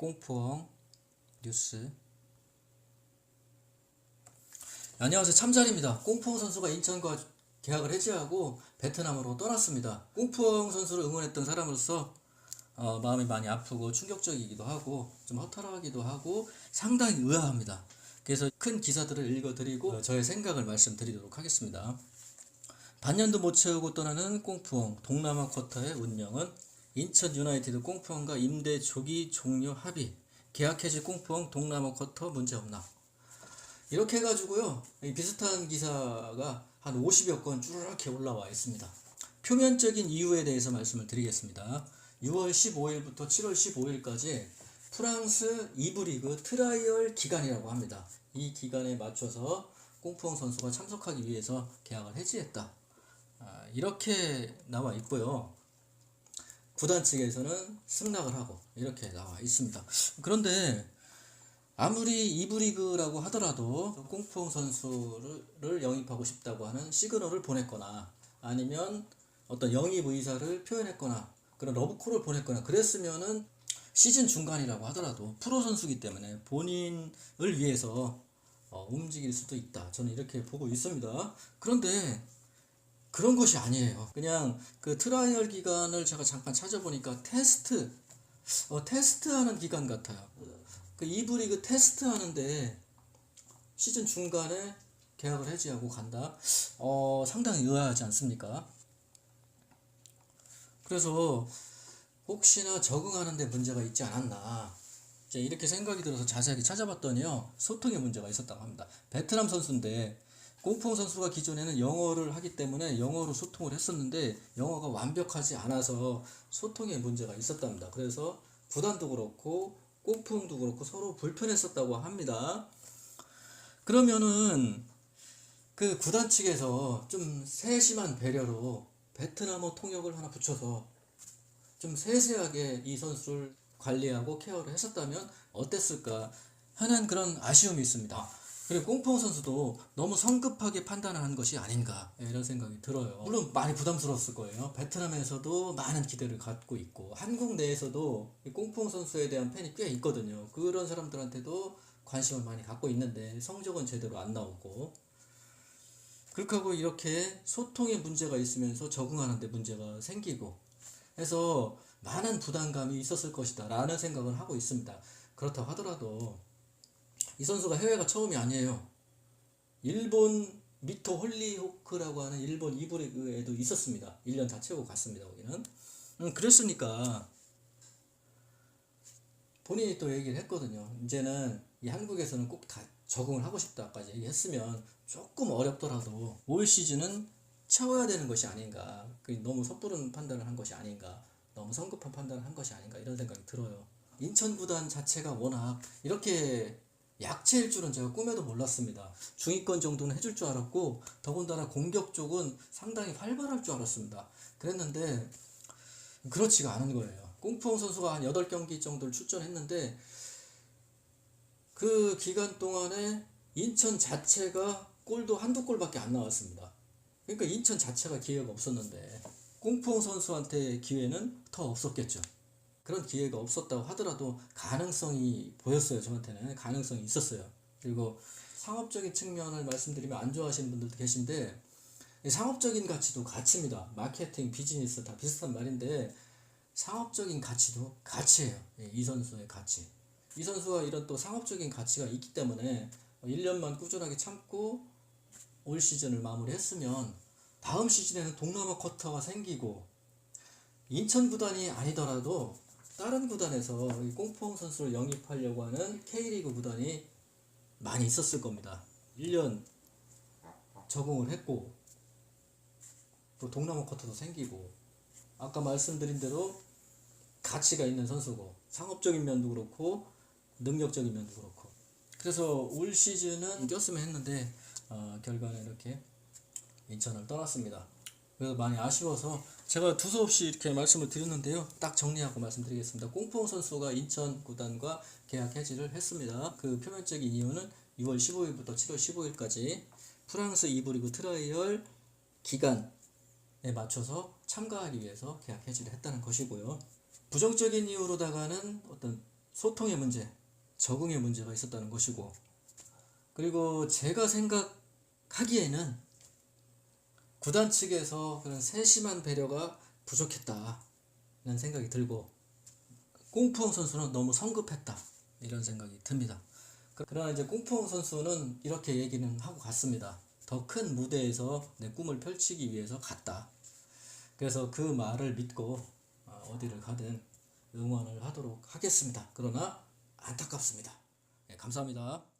꽁푸엉 뉴스. 안녕하세요, 참잘입니다. 꽁푸엉 선수가 인천과 계약을 해지하고 베트남으로 떠났습니다. 꽁푸엉 선수를 응원했던 사람으로서 마음이 많이 아프고 충격적이기도 하고 좀 허탈하기도 하고 상당히 의아합니다. 그래서 큰 기사들을 읽어드리고 저의 생각을 말씀드리도록 하겠습니다. 반년도 못 채우고 떠나는 꽁푸엉, 동남아 쿼터의 운명은? 인천 유나이티드 꽁푸엉과 임대 조기 종료 합의, 계약 해지 꽁푸엉 동남아 쿼터 문제없나? 이렇게 해가지고요, 비슷한 기사가 한 50여 건 쭉 이렇게 올라와 있습니다. 표면적인 이유에 대해서 말씀을 드리겠습니다. 6월 15일부터 7월 15일까지 프랑스 2부 리그 트라이얼 기간이라고 합니다. 이 기간에 맞춰서 꽁푸엉 선수가 참석하기 위해서 계약을 해지했다. 이렇게 나와 있고요. 구단 측에서는 승낙을 하고 이렇게 나와 있습니다. 그런데 아무리 2부 리그라고 하더라도 꽁푸엉 선수를 영입하고 싶다고 하는 시그널을 보냈거나 아니면 어떤 영입 의사를 표현했거나 그런 러브콜을 보냈거나 그랬으면은 시즌 중간이라고 하더라도 프로 선수이기 때문에 본인을 위해서 움직일 수도 있다. 저는 이렇게 보고 있습니다. 그런데 그런 것이 아니에요. 그냥 그 트라이얼 기간을 제가 잠깐 찾아보니까 테스트하는 기간 같아요. 그 2부 리그 테스트 하는데 시즌 중간에 계약을 해지하고 간다? 상당히 의아하지 않습니까? 그래서 혹시나 적응하는 데 문제가 있지 않았나 이렇게 생각이 들어서 자세하게 찾아봤더니요, 소통에 문제가 있었다고 합니다. 베트남 선수인데 꽁푸엉 선수가 기존에는 영어를 하기 때문에 영어로 소통을 했었는데 영어가 완벽하지 않아서 소통에 문제가 있었답니다. 그래서 구단도 그렇고 꽁푸엉도 그렇고 서로 불편했었다고 합니다. 그러면은 그 구단 측에서 좀 세심한 배려로 베트남어 통역을 하나 붙여서 좀 세세하게 이 선수를 관리하고 케어를 했었다면 어땠을까 하는 그런 아쉬움이 있습니다. 그리고 꽁푸엉 선수도 너무 성급하게 판단한 것이 아닌가 이런 생각이 들어요. 물론 많이 부담스러웠을 거예요. 베트남에서도 많은 기대를 갖고 있고 한국 내에서도 꽁푸엉 선수에 대한 팬이 꽤 있거든요. 그런 사람들한테도 관심을 많이 갖고 있는데 성적은 제대로 안 나오고, 그렇게 하고 이렇게 소통에 문제가 있으면서 적응하는 데 문제가 생기고 해서 많은 부담감이 있었을 것이다 라는 생각을 하고 있습니다. 그렇다고 하더라도 이 선수가 해외가 처음이 아니에요. 일본 미토 홀리호크라고 하는 일본 2부 리그에도 있었습니다. 1년 다 채우고 갔습니다. 거기는. 그랬으니까 본인이 또 얘기를 했거든요. 이제는 이 한국에서는 꼭 다 적응을 하고 싶다까지 얘기했으면 조금 어렵더라도 올 시즌은 채워야 되는 것이 아닌가, 너무 섣부른 판단을 한 것이 아닌가, 너무 성급한 판단을 한 것이 아닌가 이런 생각이 들어요. 인천 구단 자체가 워낙 이렇게 약체일 줄은 제가 꿈에도 몰랐습니다. 중위권 정도는 해줄 줄 알았고 더군다나 공격 쪽은 상당히 활발할 줄 알았습니다. 그랬는데 그렇지가 않은 거예요. 꽁푸엉 선수가 한 8경기 정도를 출전했는데 그 기간 동안에 인천 자체가 골도 한두 골밖에 안 나왔습니다. 그러니까 인천 자체가 기회가 없었는데 꽁푸엉 선수한테 기회는 더 없었겠죠. 그런 기회가 없었다고 하더라도 가능성이 보였어요. 저한테는 가능성이 있었어요. 그리고 상업적인 측면을 말씀드리면 안 좋아하시는 분들도 계신데 상업적인 가치도 가치입니다. 마케팅, 비즈니스 다 비슷한 말인데 상업적인 가치도 가치예요. 이 선수의 가치. 이 선수가 이런 또 상업적인 가치가 있기 때문에 1년만 꾸준하게 참고 올 시즌을 마무리했으면 다음 시즌에는 동남아 쿼터가 생기고 인천 구단이 아니더라도 다른 구단에서 이 꽁푸엉 선수를 영입하려고 하는 K리그 구단이 많이 있었을 겁니다. 1년 적응을 했고 또 동남아 쿼터도 생기고 아까 말씀드린 대로 가치가 있는 선수고 상업적인 면도 그렇고 능력적인 면도 그렇고 그래서 올 시즌은 뛰었으면 했는데 결과는 이렇게 인천을 떠났습니다. 그래서 많이 아쉬워서 제가 두서없이 이렇게 말씀을 드렸는데요, 딱 정리하고 말씀드리겠습니다. 꽁푸엉 선수가 인천 구단과 계약 해지를 했습니다. 그 표면적인 이유는 6월 15일부터 7월 15일까지 프랑스 2부 리그 트라이얼 기간에 맞춰서 참가하기 위해서 계약 해지를 했다는 것이고요. 부정적인 이유로다가는 어떤 소통의 문제, 적응의 문제가 있었다는 것이고, 그리고 제가 생각하기에는 구단 측에서 그런 세심한 배려가 부족했다는 생각이 들고, 꽁푸엉 선수는 너무 성급했다 이런 생각이 듭니다. 그러나 이제 꽁푸엉 선수는 이렇게 얘기는 하고 갔습니다. 더 큰 무대에서 내 꿈을 펼치기 위해서 갔다. 그래서 그 말을 믿고 어디를 가든 응원을 하도록 하겠습니다. 그러나 안타깝습니다. 네, 감사합니다.